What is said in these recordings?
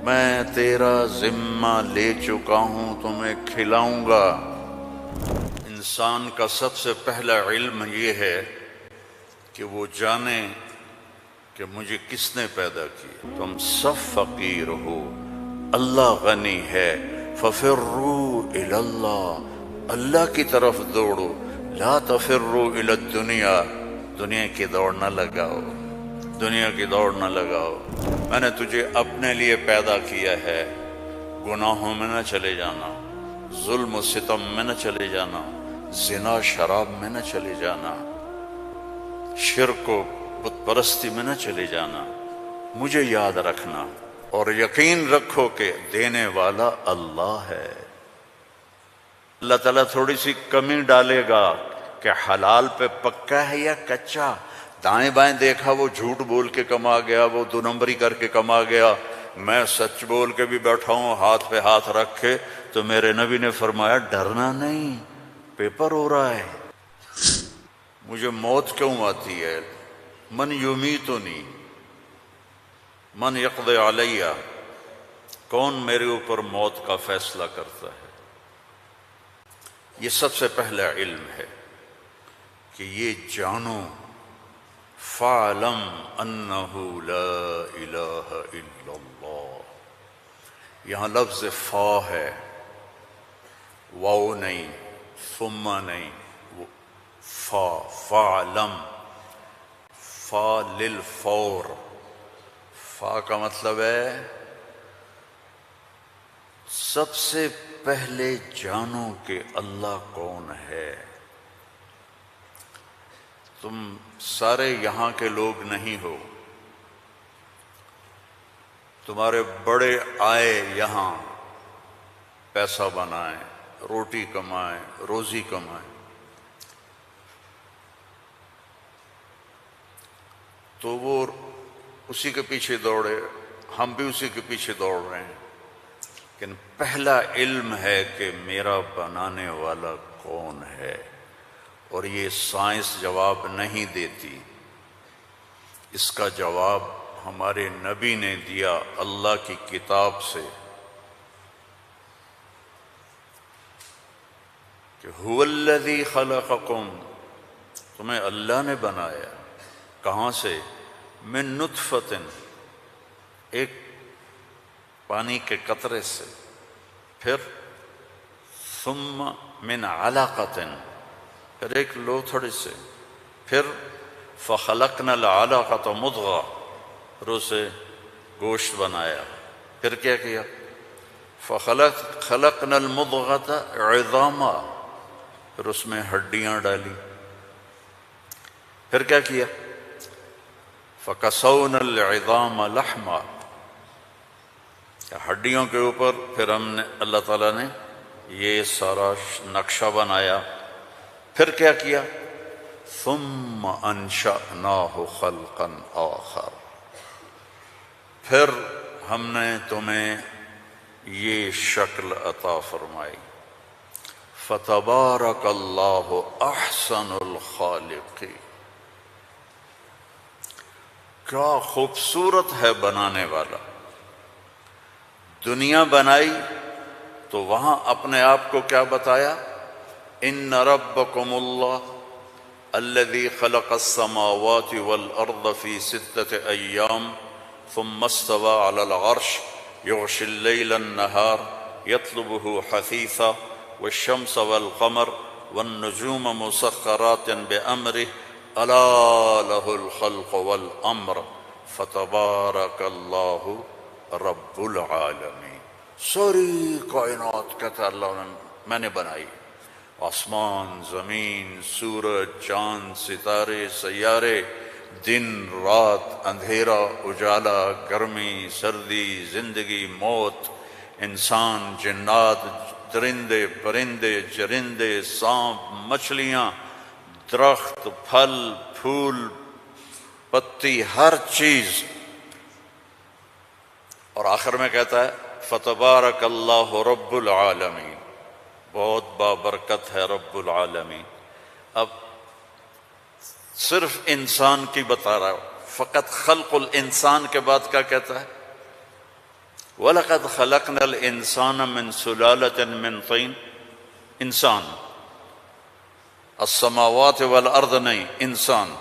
میں تیرا ذمہ لے چکا ہوں، تمہیں کھلاؤں گا۔ انسان کا سب سے پہلا علم یہ ہے کہ وہ جانے کہ مجھے کس نے پیدا کیا۔ تم سب فقیر ہو، اللہ غنی ہے۔ ففروا الی اللہ، اللہ کی طرف دوڑو۔ لا تفروا الی الدنیا، دنیا کی دوڑ نہ لگاؤ، دنیا کی دوڑ نہ لگاؤ۔ میں نے تجھے اپنے لیے پیدا کیا ہے، گناہوں میں نہ چلے جانا، ظلم و ستم میں نہ چلے جانا، زنا شراب میں نہ چلے جانا، شرک و بت پرستی میں نہ چلے جانا۔ مجھے یاد رکھنا اور یقین رکھو کہ دینے والا اللہ ہے۔ اللہ تعالیٰ تھوڑی سی کمی ڈالے گا کہ حلال پہ پکا ہے یا کچا۔ دائیں بائیں دیکھا وہ جھوٹ بول کے کما گیا، وہ دو نمبری کر کے کما گیا، میں سچ بول کے بھی بیٹھا ہوں ہاتھ پہ ہاتھ رکھ کے، تو میرے نبی نے فرمایا ڈرنا نہیں، پیپر ہو رہا ہے۔ مجھے موت کیوں آتی ہے؟ من یمیتنی، من یقضی علیہ، کون میرے اوپر موت کا فیصلہ کرتا ہے؟ یہ سب سے پہلا علم ہے کہ یہ جانو فَاعْلَمْ أَنَّهُ لَا إِلَهَ إِلَّا اللَّهُ۔ یہاں لفظ فا ہے، واو نہیں، ثم نہیں، فا، فَاعْلَمْ، فا للفور۔ فا کا مطلب ہے سب سے پہلے جانو کہ اللہ کون ہے۔ تم سارے یہاں کے لوگ نہیں ہو، تمہارے بڑے آئے یہاں پیسہ بنائیں، روٹی کمائیں، روزی کمائیں، تو وہ اسی کے پیچھے دوڑے، ہم بھی اسی کے پیچھے دوڑ رہے ہیں، لیکن پہلا علم ہے کہ میرا بنانے والا کون ہے۔ اور یہ سائنس جواب نہیں دیتی، اس کا جواب ہمارے نبی نے دیا اللہ کی کتاب سے کہ هو الذی خلقکم، تمہیں اللہ نے بنایا۔ کہاں سے؟ من نطفۃ، ایک پانی کے قطرے سے، پھر ثم من علقۃ، پھر ایک لوتھڑی سے، پھر فخلقنا العلقۃ مضغہ، پھر اسے گوشت بنایا، پھر کیا کیا؟ خلقنا المضغۃ عظاما، پھر اس میں ہڈیاں ڈالی، پھر کیا کیا؟ فکسونا العظام لحما، ہڈیوں کے اوپر پھر ہم نے، اللہ تعالیٰ نے یہ سارا نقشہ بنایا، پھر کیا کیا؟ ثم انشأناہ خلقا آخر، پھر ہم نے تمہیں یہ شکل عطا فرمائی۔ فتبارک اللہ احسن الخالقین، کیا خوبصورت ہے بنانے والا۔ دنیا بنائی تو وہاں اپنے آپ کو کیا بتایا؟ ان ربکم اللہ الذی خلق السماوات والارض فی 6 ایام ثم استوى علی العرش یغشی اللیل النہار یطلبہ حثیثا والشمس والقمر والنجوم مسخرات بأمرہ الا لہ الخلق والامر فتبارک اللہ رب العالمین۔ ساری کائنات کہتا ہے اللہ نے میں نے بنائی، آسمان، زمین، سورج، چاند، ستارے، سیارے، دن، رات، اندھیرا، اجالا، گرمی، سردی، زندگی، موت، انسان، جنات، درندے، پرندے، چرندے، سانپ، مچھلیاں، درخت، پھل، پھول، پتی، ہر چیز، اور آخر میں کہتا ہے فتبارک اللہ رب العالمین، بہت بابرکت ہے رب العالمین۔ اب صرف انسان کی بتا رہا ہوں، فقط خلق الانسان کے بعد کیا کہتا ہے؟ وَلَقَدْ خَلَقْنَا الْإِنسَانَ مِنْ سُلَالَةٍ مِنْ طِينٍ، انسان، السماوات والارض نہیں، انسان.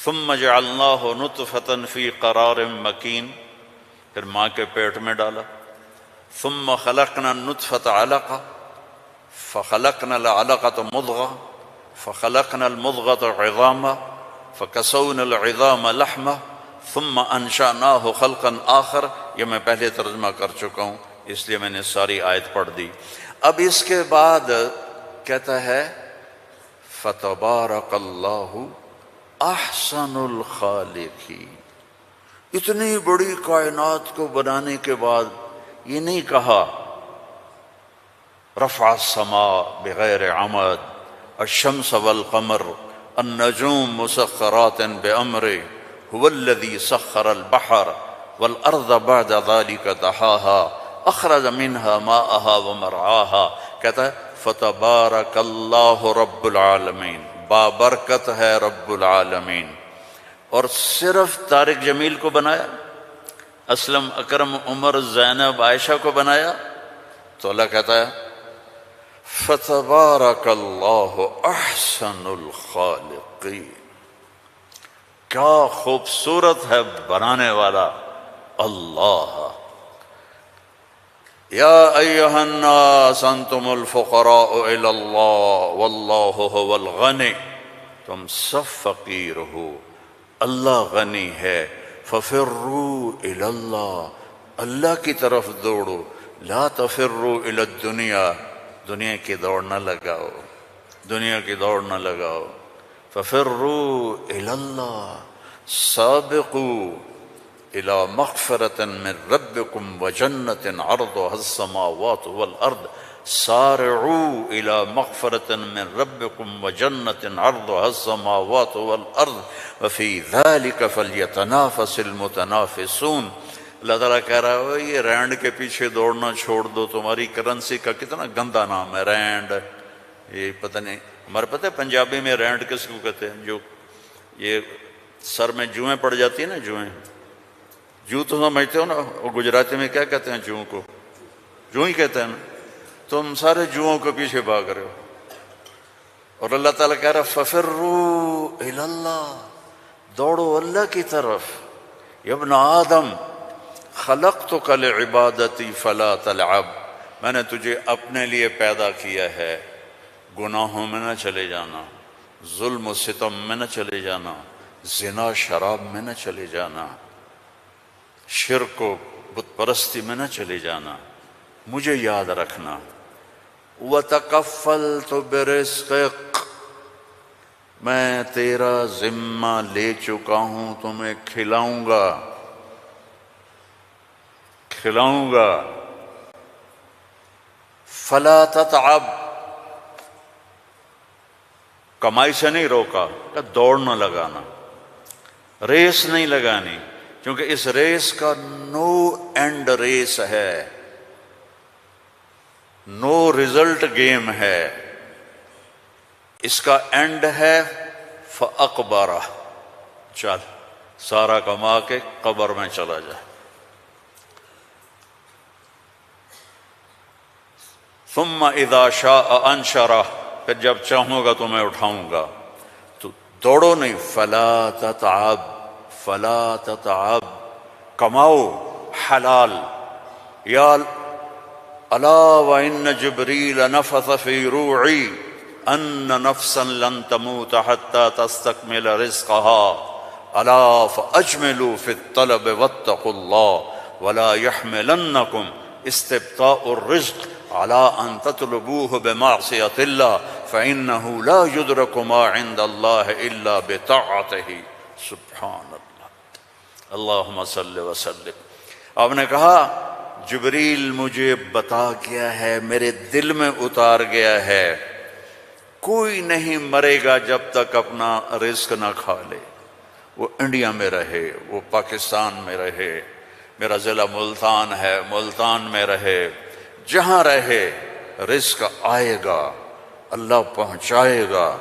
ثم جعلناہ نطفة فی قرار مکین، پھر ماں کے پیٹ میں ڈالا. ثم خلقنا النطفة علقہ فخلقنا العلقة مضغة فخلقنا المضغة عظاما فكسونا العظام لحما ثم انشأناه خلقا آخر. یہ میں پہلے ترجمہ کر چکا ہوں اس لیے میں نے ساری آیت پڑھ دی. اب اس کے بعد کہتا ہے فَتَبَارَكَ اللَّهُ أَحْسَنُ الْخَالِقِينَ. اتنی بڑی کائنات کو بنانے کے بعد یہ نہیں کہا رفع السماء بغیر عمد الشمس والقمر النجوم مسخرات بأمره هو الذي سخر البحر والأرض بعد ذلك دحاها أخرج منها ماءها ومرعاها. کہتا ہے فتبارک اللہ رب العالمین، بابرکت ہے رب العالمین. اور صرف طارق جمیل کو بنایا، اسلم، اکرم، عمر، زینب، عائشہ کو بنایا؟ تو اللہ کہتا ہے فتبارک اللہ احسن الخالقین. کیا خوبصورت ہے بنانے والا اللہ. یا ایہا الناس انتم الفقراء الی اللہ واللہ هو الغنی. تم سب فقیر ہو، اللہ غنی ہے. ففروا الی اللہ، اللہ کی طرف دوڑو. لا تفروا الی الدنیا، دنیا کی دوڑ نہ لگاؤ، دنیا کی دوڑ نہ لگاؤ. ففروا الی اللہ، سابقوا إلى مغفرة من ربكم وجنة عرضها السماوات والأرض. سارعوا إلى مغفرة من ربكم وجنة عرضها السماوات والأرض وفي ذلك فليتنافس المتنافسون. اللہ تعالیٰ کہہ رہا ہے یہ رینڈ کے پیچھے دوڑنا چھوڑ دو. تمہاری کرنسی کا کتنا گندا نام ہے رینڈ. یہ پتہ نہیں، ہمارے پتہ ہے پنجابی میں رینڈ کس کو کہتے ہیں؟ جو یہ سر میں جوئیں پڑ جاتی ہیں نا، جوئیں، جو تو سمجھتے ہو نا، وہ گجراتی میں کیا کہتے ہیں جوؤں کو؟ جو ہی کہتے ہیں نا. تم سارے جوؤں کے پیچھے بھاگ رہے ہو. اور اللہ تعالیٰ کہہ رہا ففروا الی اللہ، دوڑو اللہ کی طرف. یا ابن آدم خلقتک لعبادتی فلا تلعب، میں نے تجھے اپنے لیے پیدا کیا ہے، گناہوں میں نہ چلے جانا، ظلم و ستم میں نہ چلے جانا، زنا شراب میں نہ چلے جانا، شرک و بت پرستی میں نہ چلے جانا، مجھے یاد رکھنا. وَتَكَفَّلْتُ بِرِزْقِكَ، میں تیرا ذمہ لے چکا ہوں، تمہیں کھلاؤں گا، کھلاؤں گا. فَلَا تَتْعَبْ، کمائی سے نہیں روکا، دوڑ نہ لگانا، ریس نہیں لگانی، کیونکہ اس ریس کا نو اینڈ ریس ہے، نو ریزلٹ گیم ہے. اس کا اینڈ ہے فَأَقْبَرَ، چل سارا کما کے قبر میں چلا جا. ثُمَّ إِذَا شَاءَ أَنشَرَهُ، پھر جب چاہوں گا تو میں اٹھاؤں گا. تو دوڑو نہیں. فَلَا تَتْعَبْ، فَلَا تَتْعَبْ، کماؤ حلال. یا الا وَإِنَّ جِبْرِيلَ نَفَثَ فِي رُوعِي أَنَّ نَفْسًا لَن تَمُوتَ حَتَّى تَسْتَكْمِلَ رِزْقَهَا أَلَا فَأَجْمِلُوا فِي الطَّلَبِ وَاتَّقُوا اللَّهَ وَلَا يَحْمِلَنَّكُمْ اسْتِبْطَاءُ الرِّزْقِ عَلَىٰ أَن تَطْلُبُوهُ بِمَعْصِيَةِ اللَّهِ فَإِنَّهُ لَا يُدْرَكُ مَا عِندَ اللَّهِ إِلَّا بِطَاعَتِهِ. سبحان اللہ، اللہم صلی وسلم. آپ نے کہا جبریل مجھے بتا گیا ہے، میرے دل میں اتار گیا ہے، کوئی نہیں مرے گا جب تک اپنا رزق نہ کھا لے. وہ انڈیا میں رہے، وہ پاکستان میں رہے، میرا ضلع ملتان ہے، ملتان میں رہے، جہاں رہے رزق آئے گا، اللہ پہنچائے گا.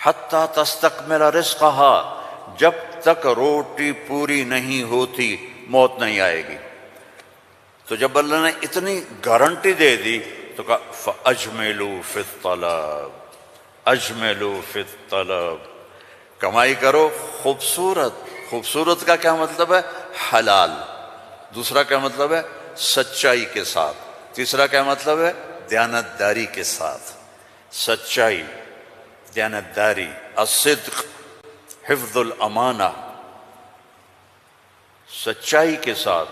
حتیٰ تستکمل رزقہا، جب تک روٹی پوری نہیں ہوتی موت نہیں آئے گی۔ تو جب اللہ نے اتنی گارنٹی دے دی تو کہا فَأَجْمِلُوا فِي الطَّلَبِ، اجملوا فی الطلب، کمائی کرو خوبصورت۔ خوبصورت کا کیا مطلب ہے؟ حلال۔ دوسرا کیا مطلب ہے؟ سچائی کے ساتھ۔ تیسرا کیا مطلب ہے؟ دیانتداری کے ساتھ۔ سچائی، دیانتداری، الصدق، حفظ الامانہ، سچائی کے ساتھ،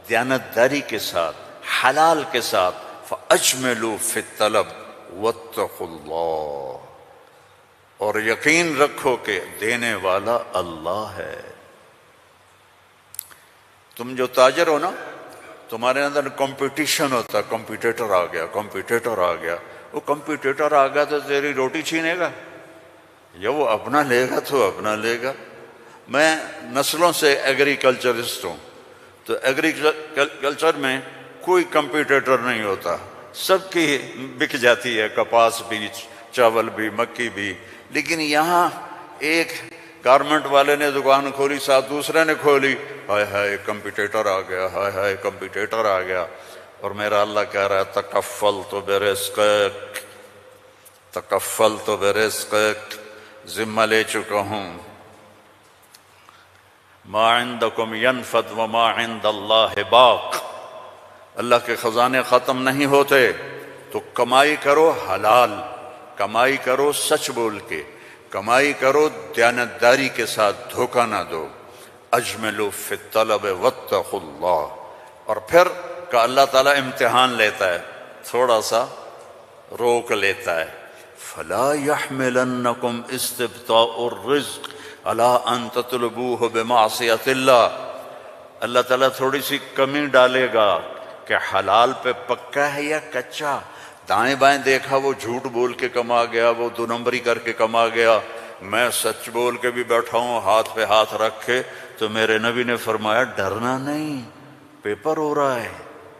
دیانتداری کے ساتھ، حلال کے ساتھ۔ فَأَجْمِلُوا فِي الطَّلَبِ وَاتَّقُوا اللَّهَ، اور یقین رکھو کہ دینے والا اللہ ہے۔ تم جو تاجر ہو نا، تمہارے اندر کمپٹیشن ہوتا ہے، کمپیٹیٹر آ گیا، کمپیٹیٹر آ گیا۔ وہ کمپیٹیٹر آ گیا تو تیری روٹی چھینے گا، یا وہ اپنا لے گا تو اپنا لے گا۔ میں نسلوں سے ایگریکلچرسٹ ہوں، تو ایگریکلچر میں کوئی کمپیٹیٹر نہیں ہوتا، سب کی بک جاتی ہے، کپاس بھی، چاول بھی، مکی بھی۔ لیکن یہاں ایک گارمنٹ والے نے دکان کھولی، ساتھ دوسرے نے کھولی، ہائے ہائے کمپیٹیٹر آ گیا، ہائے ہائے کمپیٹیٹر آ گیا۔ اور میرا اللہ کہہ رہا ہے تکفلت برزقک، تکفلت برزقک، ذمہ لے چکا ہوں۔ ما عندکم ینفد وما عند اللہ باق، اللہ کے خزانے ختم نہیں ہوتے، تو کمائی کرو حلال، کمائی کرو سچ بول کے، کمائی کرو دیانتداری کے ساتھ، دھوکہ نہ دو۔ اجملوا فی الطلب واتقوا اللہ۔ اور پھر کہ اللہ تعالیٰ امتحان لیتا ہے، تھوڑا سا روک لیتا ہے۔ فلا يحملنکم استبطاء الرزق علی ان تطلبوہ بمعصیۃ اللہ، اللہ تعالیٰ تھوڑی سی کمی ڈالے گا کہ حلال پہ پکا ہے یا کچا۔ دائیں بائیں دیکھا وہ جھوٹ بول کے کما گیا، وہ دو نمبری کر کے کما گیا، میں سچ بول کے بھی بیٹھا ہوں ہاتھ پہ ہاتھ رکھ کے۔ تو میرے نبی نے فرمایا ڈرنا نہیں، پیپر ہو رہا ہے،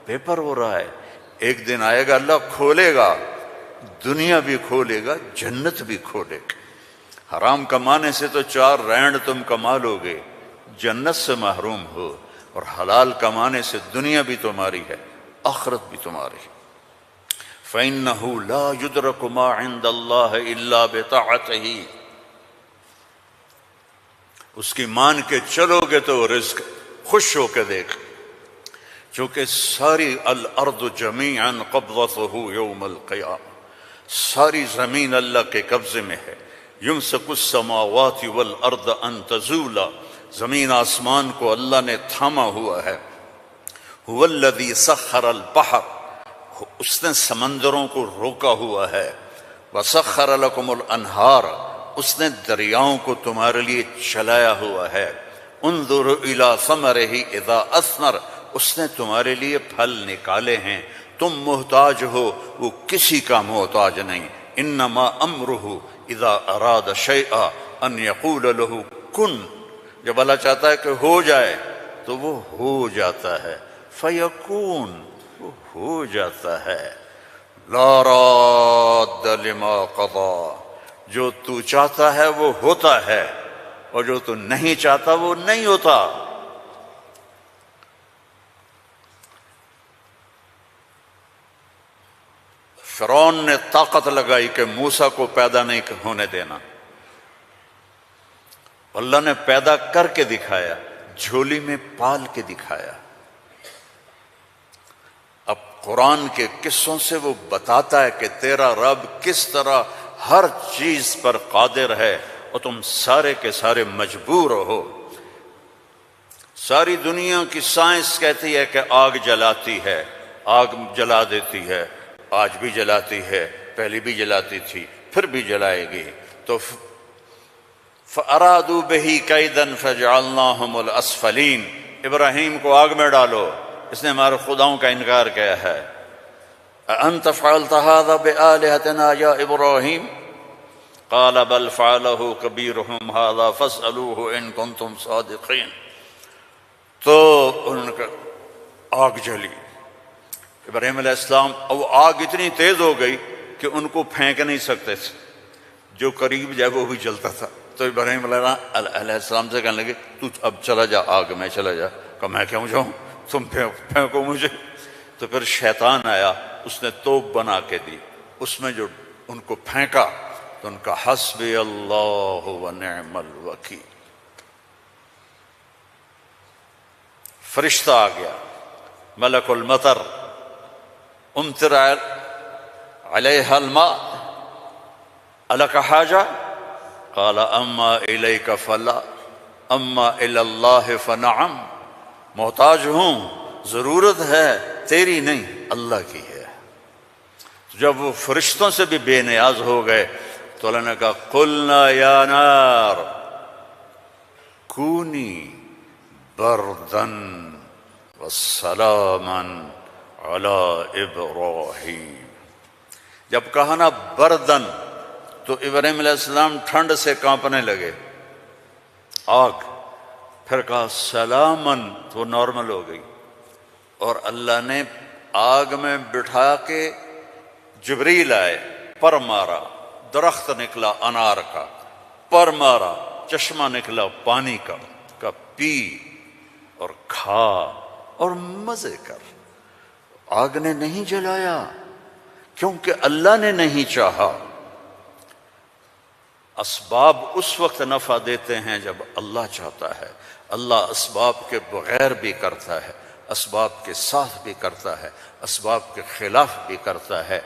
پیپر ہو رہا ہے، ایک دن آئے گا اللہ کھولے گا، دنیا بھی کھولے گا، جنت بھی کھولے گا۔ حرام کمانے سے تو 4 رینڈ تم کما لو گے، جنت سے محروم ہو، اور حلال کمانے سے دنیا بھی تمہاری ہے، آخرت بھی تمہاری ہے۔ فَإِنَّهُ لَا يُدْرَكُ مَا عِندَ اللَّهِ إِلَّا بِطَاعَتِهِ، اس کی مان کے چلو گے تو رزق خوش ہو کے دیکھ، چونکہ ساری الارض جمیعا قبضتہ یوم القیامہ، ساری زمین اللہ کے قبضے میں ہے۔ یمسک السماوات والارض ان تزولا، زمین آسمان کو اللہ نے تھاما ہوا ہے۔ هو الذی سخر البحر، اس نے سمندروں کو روکا ہوا ہے۔ وسخر لکم الانہار، اس نے دریاؤں کو تمہارے لیے چلایا ہوا ہے۔ انظر الی ثمرہ اذا اثمر، اس نے تمہارے لیے پھل نکالے ہیں، تم محتاج ہو، وہ کسی کا محتاج نہیں۔ انما امرہ اذا اراد شیئا ان یقول له کن، جب اللہ چاہتا ہے کہ ہو جائے تو وہ ہو جاتا ہے، فیکون، وہ ہو جاتا ہے۔ لا راد لما قضا، جو تو چاہتا ہے وہ ہوتا ہے، اور جو تو نہیں چاہتا وہ نہیں ہوتا۔ فرعون نے طاقت لگائی کہ موسیٰ کو پیدا نہیں ہونے دینا، اللہ نے پیدا کر کے دکھایا، جھولی میں پال کے دکھایا۔ اب قرآن کے قصوں سے وہ بتاتا ہے کہ تیرا رب کس طرح ہر چیز پر قادر ہے، اور تم سارے کے سارے مجبور ہو۔ ساری دنیا کی سائنس کہتی ہے کہ آگ جلاتی ہے، آگ جلا دیتی ہے، آج بھی جلاتی ہے، پہلے بھی جلاتی تھی، پھر بھی جلائے گی۔ تو فَأَرَادُوا بِهِ كَيْدًا فَجَعَلْنَاهُمُ الْأَسْفَلِينَ، ابراہیم کو آگ میں ڈالو، اس نے ہمارے خداؤں کا انکار کیا ہے۔ أَأَنْتَ فَعَلْتَ هَذَا بِآلِهَتِنَا يَا إِبْرَاهِيمُ قَالَ بَلْ فَعَلَهُ كَبِيرُهُمْ هَذَا فَاسْأَلُوهُ إِن كُنتُمْ صَادِقِينَ۔ تو ان کا آگ جلی، ابراہیم علیہ السلام، اور آگ اتنی تیز ہو گئی کہ ان کو پھینک نہیں سکتے تھے، جو قریب جائے وہ بھی جلتا تھا۔ تو ابراہیم علیہ السلام سے کہنے لگے تو اب چلا جا، آگ میں چلا جا، کہ میں کیوں جاؤں، تم پھینکو مجھے۔ تو پھر شیطان آیا، اس نے توپ بنا کے دی، اس میں جو ان کو پھینکا تو ان کا حسبی اللہ و نعم الوکیل۔ فرشتہ آ گیا، ملک المطر، امطر علیہ الماء الک حاجہ قال اما الیک فلا اما الی اللہ فنعم، محتاج ہوں، ضرورت ہے، تیری نہیں اللہ کی ہے۔ جب وہ فرشتوں سے بھی بے نیاز ہو گئے تو اللہ نے کہا قلنا یا نار کونی بردن وسلاما علی ابراہیم۔ جب کہا نا بردن تو ابراہیم علیہ السلام ٹھنڈ سے کانپنے لگے، آگ۔ پھر کہا سلامن تو نارمل ہو گئی، اور اللہ نے آگ میں بٹھا کے جبریل آئے، پر مارا، درخت نکلا انار کا، پر مارا، چشمہ نکلا پانی کا پی اور کھا اور مزے کر۔ آگ نے نہیں جلایا کیونکہ اللہ نے نہیں چاہا۔ اسباب اس وقت نفع دیتے ہیں جب اللہ چاہتا ہے۔ اللہ اسباب کے بغیر بھی کرتا ہے، اسباب کے ساتھ بھی کرتا ہے، اسباب کے خلاف بھی کرتا ہے۔